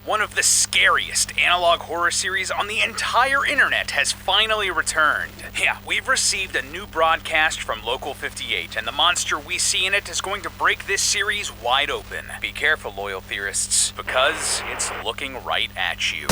One of the scariest analog horror series on the entire internet has finally returned. Yeah, we've received a new broadcast from Local 58, and the monster we see in it is going to break this series wide open. Be careful, loyal theorists, because it's looking right at you.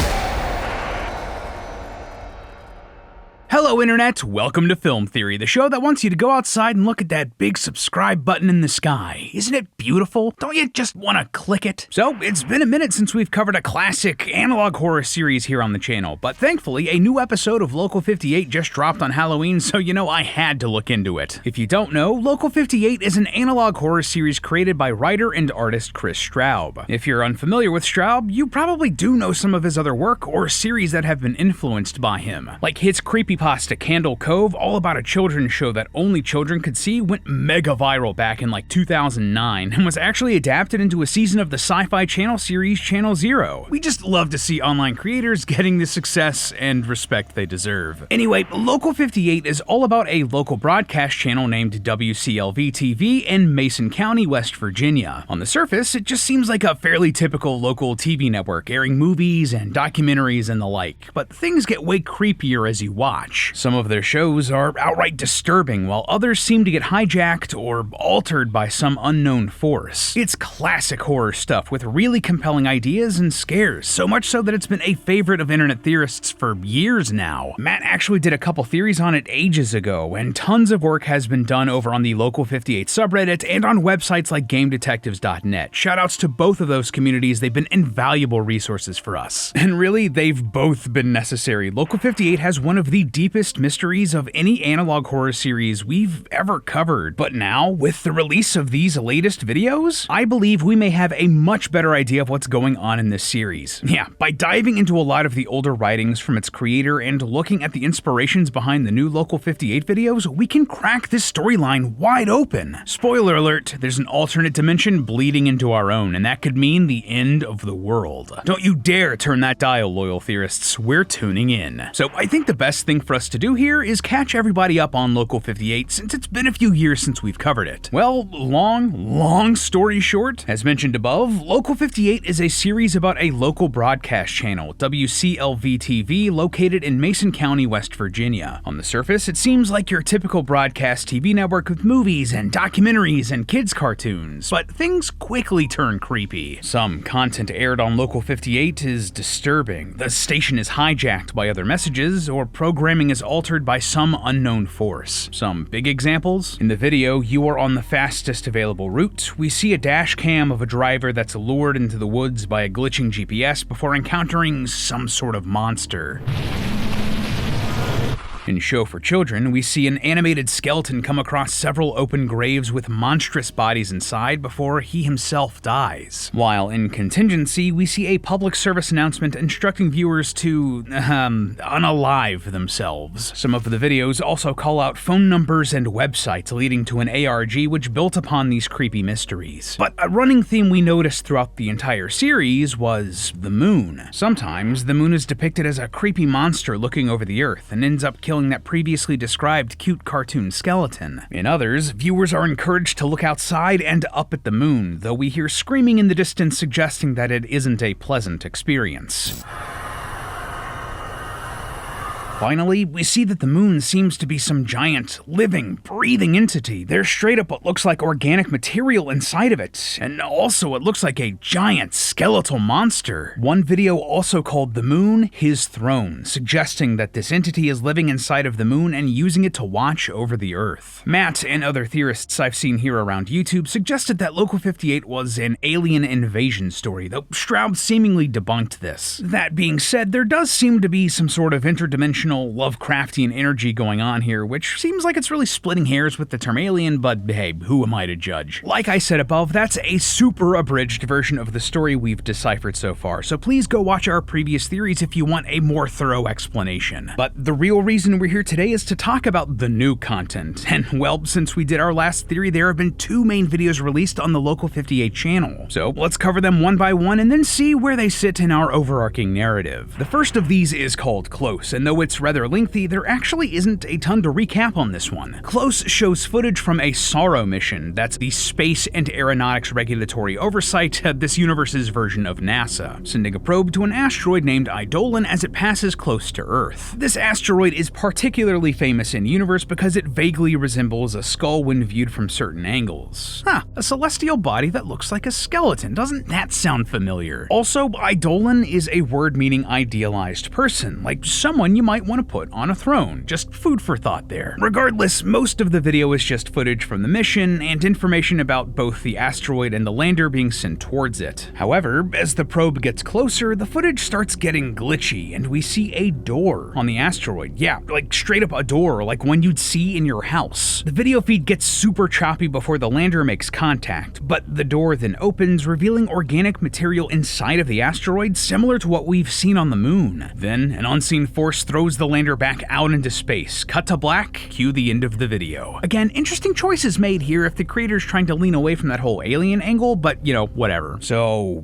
Hello Internet, welcome to Film Theory, the show that wants you to go outside and look at that big subscribe button in the sky. Isn't it beautiful? Don't you just want to click it? So, it's been a minute since we've covered a classic analog horror series here on the channel, but thankfully a new episode of Local 58 just dropped on Halloween, so I had to look into it. If you don't know, Local 58 is an analog horror series created by writer and artist Kris Straub. If you're unfamiliar with Straub, you probably do know some of his other work or series that have been influenced by him, like his Creepypasta Candle Cove, all about a children's show that only children could see, went mega viral back in 2009 and was actually adapted into a season of the Sci-Fi Channel series Channel Zero. We just love to see online creators getting the success and respect they deserve. Anyway, Local 58 is all about a local broadcast channel named WCLV-TV in Mason County, West Virginia. On the surface, it just seems like a fairly typical local TV network airing movies and documentaries and the like, but things get way creepier as you watch. Some of their shows are outright disturbing, while others seem to get hijacked or altered by some unknown force. It's classic horror stuff with really compelling ideas and scares, so much so that it's been a favorite of internet theorists for years now. Matt actually did a couple theories on it ages ago, and tons of work has been done over on the Local 58 subreddit and on websites like GameDetectives.net. Shoutouts to both of those communities, they've been invaluable resources for us. And really, they've both been necessary. Local 58 has one of the deepest mysteries of any analog horror series we've ever covered. But now, with the release of these latest videos, I believe we may have a much better idea of what's going on in this series. Yeah, by diving into a lot of the older writings from its creator and looking at the inspirations behind the new Local 58 videos, we can crack this storyline wide open. Spoiler alert, there's an alternate dimension bleeding into our own, and that could mean the end of the world. Don't you dare turn that dial, loyal theorists. We're tuning in. So I think the best thing for us to do here is catch everybody up on Local 58 since it's been a few years since we've covered it. Well, long story short, as mentioned above, Local 58 is a series about a local broadcast channel, WCLV-TV, located in Mason County, West Virginia. On the surface, it seems like your typical broadcast TV network with movies and documentaries and kids' cartoons, but things quickly turn creepy. Some content aired on Local 58 is disturbing, the station is hijacked by other messages, or programming is altered by some unknown force. Some big examples? In the video, You Are on the Fastest Available Route, we see a dash cam of a driver that's lured into the woods by a glitching GPS before encountering some sort of monster. In Show for Children, we see an animated skeleton come across several open graves with monstrous bodies inside before he himself dies. While in Contingency, we see a public service announcement instructing viewers to, unalive themselves. Some of the videos also call out phone numbers and websites leading to an ARG which built upon these creepy mysteries. But a running theme we noticed throughout the entire series was the moon. Sometimes, the moon is depicted as a creepy monster looking over the earth and ends up killing that previously described cute cartoon skeleton. In others, viewers are encouraged to look outside and up at the moon, though we hear screaming in the distance suggesting that it isn't a pleasant experience. Finally, we see that the moon seems to be some giant, living, breathing entity. There's straight up what looks like organic material inside of it, and also it looks like a giant skeletal monster. One video also called The Moon, His Throne, suggesting that this entity is living inside of the moon and using it to watch over the Earth. Matt and other theorists I've seen here around YouTube suggested that Local 58 was an alien invasion story, though Straub seemingly debunked this. That being said, there does seem to be some sort of interdimensional Lovecraftian energy going on here, which seems like it's really splitting hairs with the term alien, but hey, who am I to judge? Like I said above, that's a super abridged version of the story we've deciphered so far, so please go watch our previous theories if you want a more thorough explanation. But the real reason we're here today is to talk about the new content, and well, since we did our last theory, there have been 2 main videos released on the Local 58 channel. So let's cover them one by one and then see where they sit in our overarching narrative. The first of these is called Close, and though it's it's rather lengthy, there actually isn't a ton to recap on this one. Close shows footage from a SARO mission, that's the Space and Aeronautics Regulatory Oversight, this universe's version of NASA, sending a probe to an asteroid named Eidolon as it passes close to Earth. This asteroid is particularly famous in universe because it vaguely resembles a skull when viewed from certain angles. A celestial body that looks like a skeleton. Doesn't that sound familiar? Also, Eidolon is a word meaning idealized person, like someone you might want to put on a throne. Just food for thought there. Regardless, most of the video is just footage from the mission and information about both the asteroid and the lander being sent towards it. However, as the probe gets closer, the footage starts getting glitchy and we see a door on the asteroid. Yeah, like straight up a door, like one you'd see in your house. The video feed gets super choppy before the lander makes contact, but the door then opens, revealing organic material inside of the asteroid similar to what we've seen on the moon. Then, an unseen force throws the lander back out into space. Cut to black, cue the end of the video. Again, interesting choices made here if the creator's trying to lean away from that whole alien angle, but you know, whatever. So,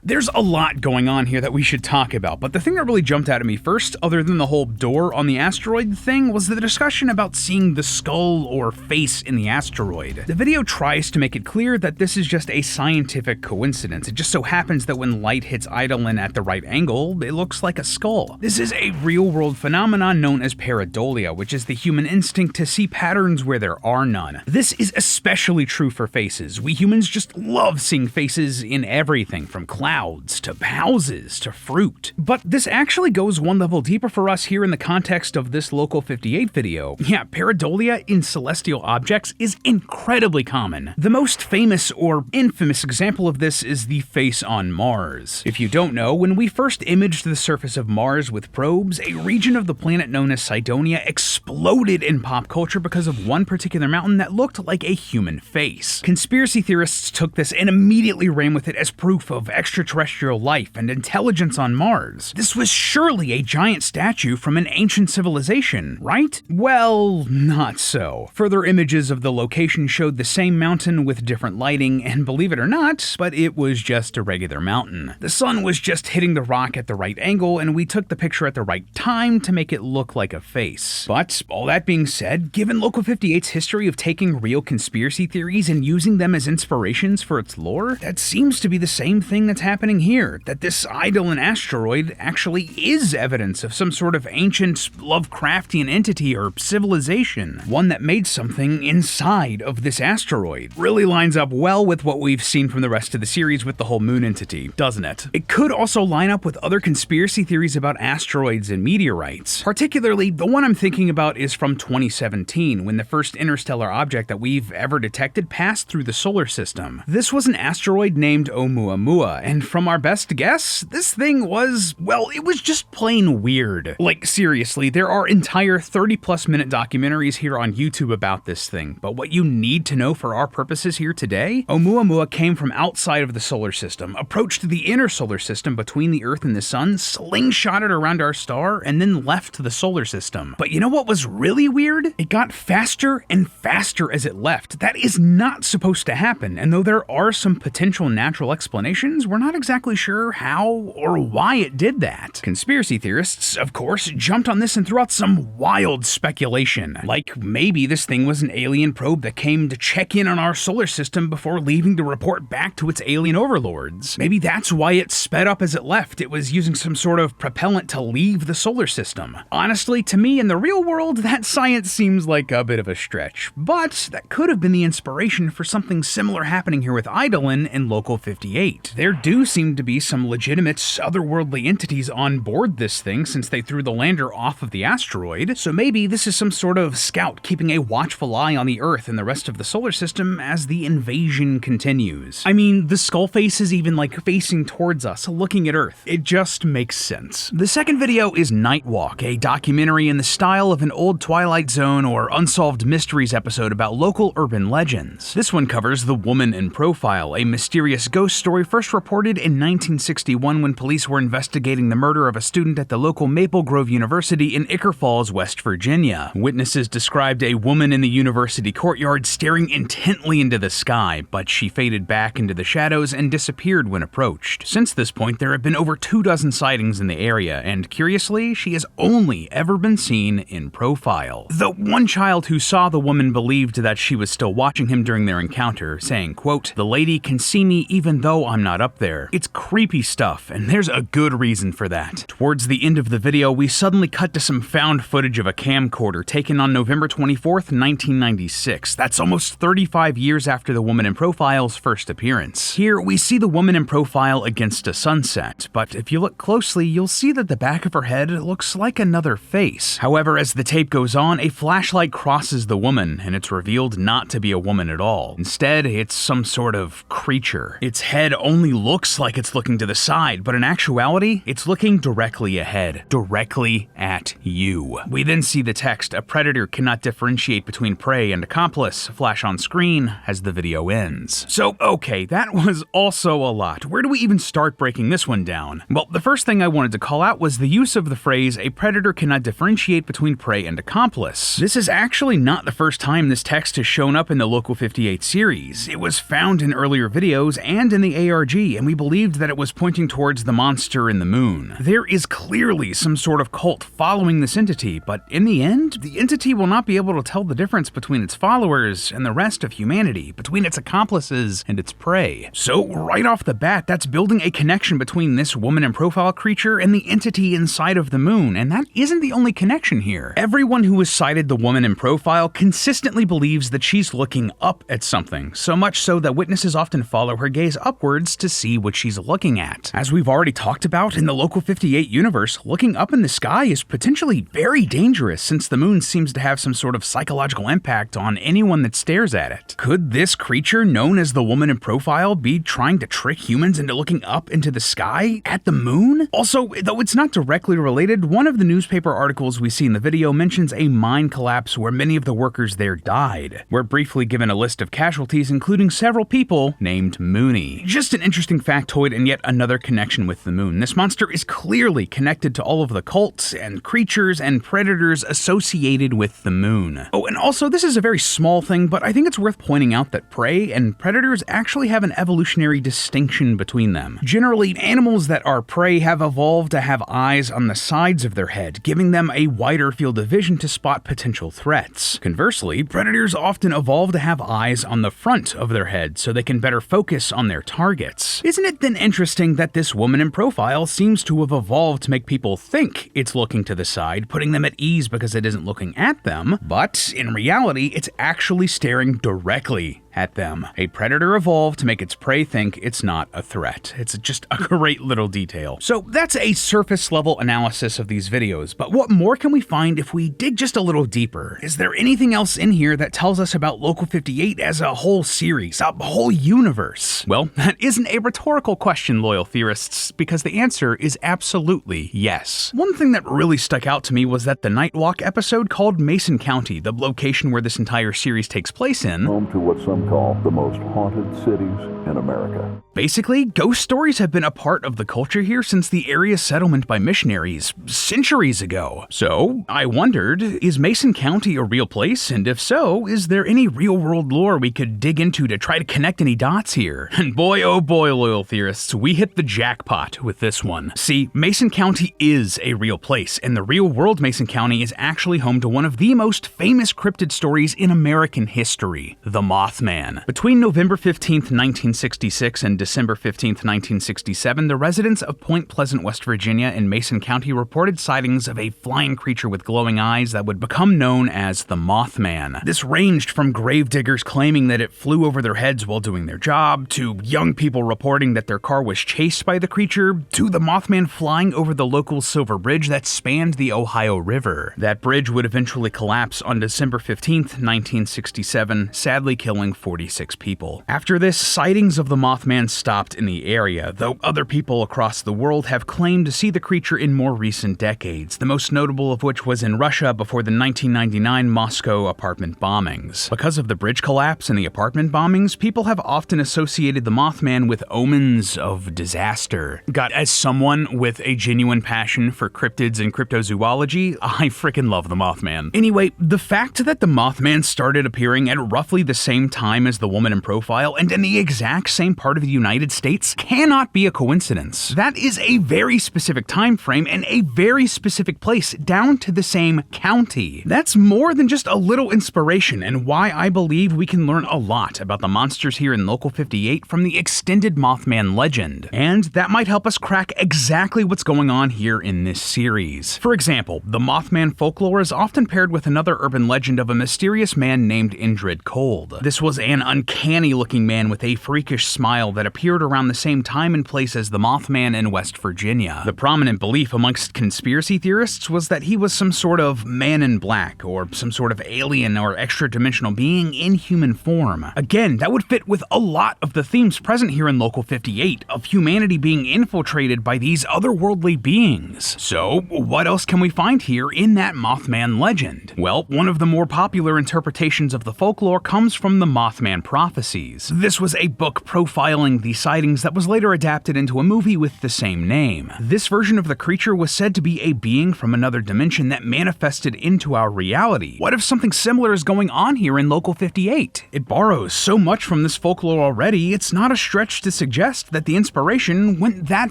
There's a lot going on here that we should talk about, but the thing that really jumped out at me first, other than the whole door on the asteroid thing, was the discussion about seeing the skull or face in the asteroid. The video tries to make it clear that this is just a scientific coincidence. It just so happens that when light hits Eidolon at the right angle, it looks like a skull. This is a real-world phenomenon known as pareidolia, which is the human instinct to see patterns where there are none. This is especially true for faces. We humans just love seeing faces in everything, from clouds to houses to fruit. But this actually goes one level deeper for us here in the context of this Local 58 video. Yeah, pareidolia in celestial objects is incredibly common. The most famous or infamous example of this is the face on Mars. If you don't know, when we first imaged the surface of Mars with probes, a region of the planet known as Cydonia exploded in pop culture because of one particular mountain that looked like a human face. Conspiracy theorists took this and immediately ran with it as proof of extraterrestrial life and intelligence on Mars. This was surely a giant statue from an ancient civilization, right? Well, not so. Further images of the location showed the same mountain with different lighting, and believe it or not, but it was just a regular mountain. The sun was just hitting the rock at the right angle, and we took the picture at the right time to make it look like a face. But all that being said, given Local 58's history of taking real conspiracy theories and using them as inspirations for its lore, that seems to be the same thing that's happening here, that this Eidolon asteroid actually is evidence of some sort of ancient Lovecraftian entity or civilization, one that made something inside of this asteroid. Really lines up well with what we've seen from the rest of the series with the whole moon entity, doesn't it? It could also line up with other conspiracy theories about asteroids and meteorites. Particularly, the one I'm thinking about is from 2017, when the first interstellar object that we've ever detected passed through the solar system. This was an asteroid named Oumuamua, and from our best guess, this thing was, well, it was just plain weird. Like, seriously, there are entire 30+ minute documentaries here on YouTube about this thing, but what you need to know for our purposes here today, Oumuamua came from outside of the solar system, approached the inner solar system between the Earth and the Sun, slingshotted around our star, and then left the solar system. But you know what was really weird? It got faster and faster as it left. That is not supposed to happen, and though there are some potential natural explanations, we're not exactly sure how or why it did that. Conspiracy theorists, of course, jumped on this and threw out some wild speculation, like maybe this thing was an alien probe that came to check in on our solar system before leaving to report back to its alien overlords. Maybe that's why it sped up as it left. It was using some sort of propellant to leave the solar system. Honestly, to me, in the real world, that science seems like a bit of a stretch, but that could have been the inspiration for something similar happening here with Eidolon and Local 58. There do seem to be some legitimate otherworldly entities on board this thing since they threw the lander off of the asteroid, so maybe this is some sort of scout keeping a watchful eye on the Earth and the rest of the solar system as the invasion continues. I mean, the skull face is even like facing towards us, looking at Earth. It just makes sense. The second video is Nightwalk, a documentary in the style of an old Twilight Zone or Unsolved Mysteries episode about local urban legends. This one covers The Woman in Profile, a mysterious ghost story first reported in 1961 when police were investigating the murder of a student at the local Maple Grove University in Icker Falls, West Virginia. Witnesses described a woman in the university courtyard staring intently into the sky, but she faded back into the shadows and disappeared when approached. Since this point, there have been over 24 sightings in the area, and curiously, she has only ever been seen in profile. The one child who saw the woman believed that she was still watching him during their encounter, saying, quote, "The lady can see me even though I'm not up there. It's creepy stuff, and there's a good reason for that." Towards the end of the video, we suddenly cut to some found footage of a camcorder taken on November 24th, 1996. That's almost 35 years after the woman in profile's first appearance. Here, we see the woman in profile against a sunset, but if you look closely, you'll see that the back of her head looks like another face. However, as the tape goes on, a flashlight crosses the woman, and it's revealed not to be a woman at all. Instead, it's some sort of creature. Its head only looks like it's looking to the side, but in actuality, it's looking directly ahead, directly at you. We then see the text, "A predator cannot differentiate between prey and accomplice," flash on screen as the video ends. So, okay, that was also a lot. Where do we even start breaking this one down? Well, the first thing I wanted to call out was the use of the phrase, "A predator cannot differentiate between prey and accomplice." This is actually not the first time this text has shown up in the Local 58 series. It was found in earlier videos and in the ARG, and we believed that it was pointing towards the monster in the moon. There is clearly some sort of cult following this entity, but in the end, the entity will not be able to tell the difference between its followers and the rest of humanity, between its accomplices and its prey. So right off the bat, that's building a connection between this woman in profile creature and the entity inside of the moon, and that isn't the only connection here. Everyone who has cited the woman in profile consistently believes that she's looking up at something, so much so that witnesses often follow her gaze upwards to see what she's looking at. As we've already talked about, in the Local 58 universe, looking up in the sky is potentially very dangerous since the moon seems to have some sort of psychological impact on anyone that stares at it. Could this creature known as the woman in profile be trying to trick humans into looking up into the sky at the moon? Also, though it's not directly related, one of the newspaper articles we see in the video mentions a mine collapse where many of the workers there died. We're briefly given a list of casualties, including several people named Mooney. Just an interesting factoid and yet another connection with the moon. This monster is clearly connected to all of the cults and creatures and predators associated with the moon. Oh, and also, this is a very small thing, but I think it's worth pointing out that prey and predators actually have an evolutionary distinction between them. Generally, animals that are prey have evolved to have eyes on the sides of their head, giving them a wider field of vision to spot potential threats. Conversely, predators often evolve to have eyes on the front of their head so they can better focus on their targets. Isn't it then interesting that this woman in profile seems to have evolved to make people think it's looking to the side, putting them at ease because it isn't looking at them, but in reality, it's actually staring directly at them. A predator evolved to make its prey think it's not a threat. It's just a great little detail. So that's a surface level analysis of these videos, but what more can we find if we dig just a little deeper? Is there anything else in here that tells us about Local 58 as a whole series, a whole universe? Well, that isn't a rhetorical question, loyal theorists, because the answer is absolutely yes. One thing that really stuck out to me was that the Nightwalk episode called Mason County, the location where this entire series takes place in, home to what some call the most haunted cities in America. Basically, ghost stories have been a part of the culture here since the area's settlement by missionaries centuries ago. So, I wondered, is Mason County a real place? And if so, is there any real-world lore we could dig into to try to connect any dots here? And boy, oh boy, loyal theorists, we hit the jackpot with this one. See, Mason County is a real place, and the real-world Mason County is actually home to one of the most famous cryptid stories in American history, the Moth Man. Between November 15th, 1966 and December 15th, 1967, the residents of Point Pleasant, West Virginia in Mason County reported sightings of a flying creature with glowing eyes that would become known as the Moth Man. This ranged from gravediggers claiming that it flew over their heads while doing their job, to young people reporting that their car was chased by the creature, to the Mothman flying over the local Silver Bridge that spanned the Ohio River. That bridge would eventually collapse on December 15th, 1967, sadly killing 46 people. After this, sightings of the Mothman stopped in the area, though other people across the world have claimed to see the creature in more recent decades, the most notable of which was in Russia before the 1999 Moscow apartment bombings. Because of the bridge collapse and the apartment bombings, people have often associated the Mothman with omens of disaster. God, as someone with a genuine passion for cryptids and cryptozoology, I freaking love the Mothman. Anyway, the fact that the Mothman started appearing at roughly the same time time as the woman in profile and in the exact same part of the United States cannot be a coincidence. That is a very specific time frame and a very specific place down to the same county. That's more than just a little inspiration and why I believe we can learn a lot about the monsters here in Local 58 from the extended Moth Man legend. And that might help us crack exactly what's going on here in this series. For example, the Moth Man folklore is often paired with another urban legend of a mysterious man named Inred Cold. This was an uncanny-looking man with a freakish smile that appeared around the same time and place as the Moth Man in West Virginia. The prominent belief amongst conspiracy theorists was that he was some sort of man in black, or some sort of alien or extra-dimensional being in human form. Again, that would fit with a lot of the themes present here in Local 58, of humanity being infiltrated by these otherworldly beings. So, what else can we find here in that Moth Man legend? Well, one of the more popular interpretations of the folklore comes from the Moth Man prophecies. This was a book profiling the sightings that was later adapted into a movie with the same name. This version of the creature was said to be a being from another dimension that manifested into our reality. What if something similar is going on here in Local 58? It borrows so much from this folklore already, it's not a stretch to suggest that the inspiration went that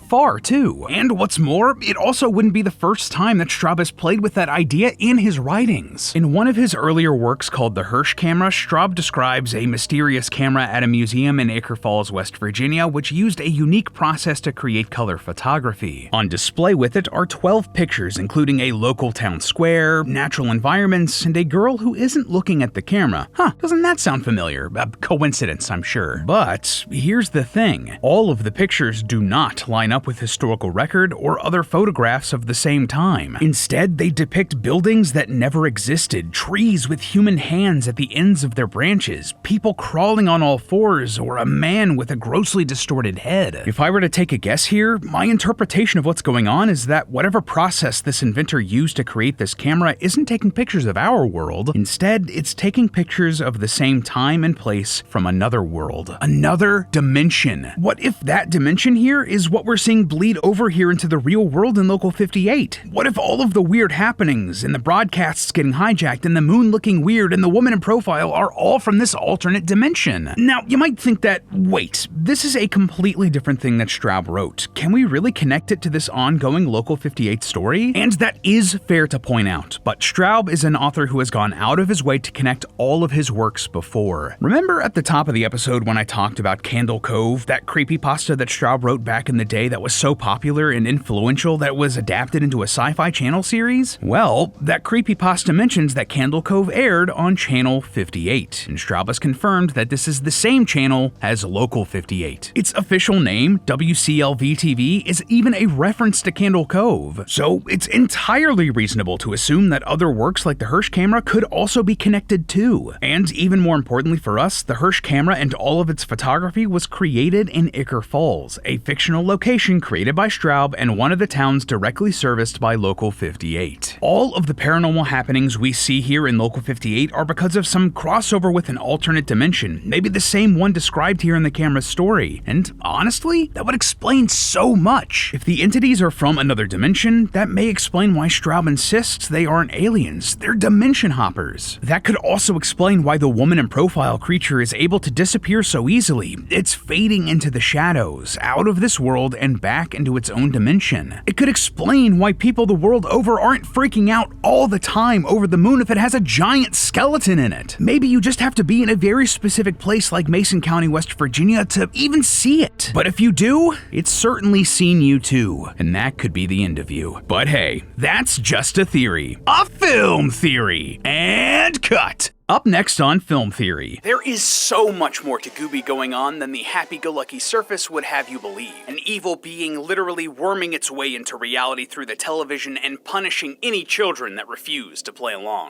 far too. And what's more, it also wouldn't be the first time that Straub has played with that idea in his writings. In one of his earlier works called the Hersh Camera, Straub describes a mysterious camera at a museum in Acre Falls, West Virginia, which used a unique process to create color photography. On display with it are 12 pictures, including a local town square, natural environments, and a girl who isn't looking at the camera. Doesn't that sound familiar? A coincidence, I'm sure. But here's the thing. All of the pictures do not line up with historical record or other photographs of the same time. Instead, they depict buildings that never existed, trees with human hands at the ends of their branches, people crawling on all fours, or a man with a grossly distorted head. If I were to take a guess here, my interpretation of what's going on is that whatever process this inventor used to create this camera isn't taking pictures of our world. Instead, it's taking pictures of the same time and place from another world. Another dimension. What if that dimension here is what we're seeing bleed over here into the real world in Local 58? What if all of the weird happenings and the broadcasts getting hijacked and the moon looking weird and the woman in profile are all from this alternate dimension? Now, you might think that, wait, this is a completely different thing that Straub wrote. Can we really connect it to this ongoing Local 58 story? And that is fair to point out, but Straub is an author who has gone out of his way to connect all of his works before. Remember at the top of the episode when I talked about Candle Cove, that creepypasta that Straub wrote back in the day that was so popular and influential that it was adapted into a Sci-Fi Channel series? Well, that creepypasta mentions that Candle Cove aired on Channel 58, and Straub has confirmed that this is the same channel as Local 58. Its official name, WCLV-TV, is even a reference to Candle Cove, so it's entirely reasonable to assume that other works like the Hersh Camera could also be connected too. And even more importantly for us, the Hersh Camera and all of its photography was created in Acre Falls, a fictional location created by Straub and one of the towns directly serviced by Local 58. All of the paranormal happenings we see here in Local 58 are because of some crossover with an alternate dimension, maybe the same one described here in the camera's story. And honestly, that would explain so much. If the entities are from another dimension, that may explain why Straub insists they aren't aliens, they're dimension hoppers. That could also explain why the woman in profile creature is able to disappear so easily. It's fading into the shadows, out of this world and back into its own dimension. It could explain why people the world over aren't freaking out all the time over the moon if it has a giant skeleton in it. Maybe you just have to be in a very specific place like Mason County, West Virginia to even see it. But if you do, it's certainly seen you too, and that could be the end of you. But hey, that's just a theory. A film theory! And cut! Up next on Film Theory. There is so much more to Gooby going on than the happy-go-lucky surface would have you believe. An evil being literally worming its way into reality through the television and punishing any children that refuse to play along.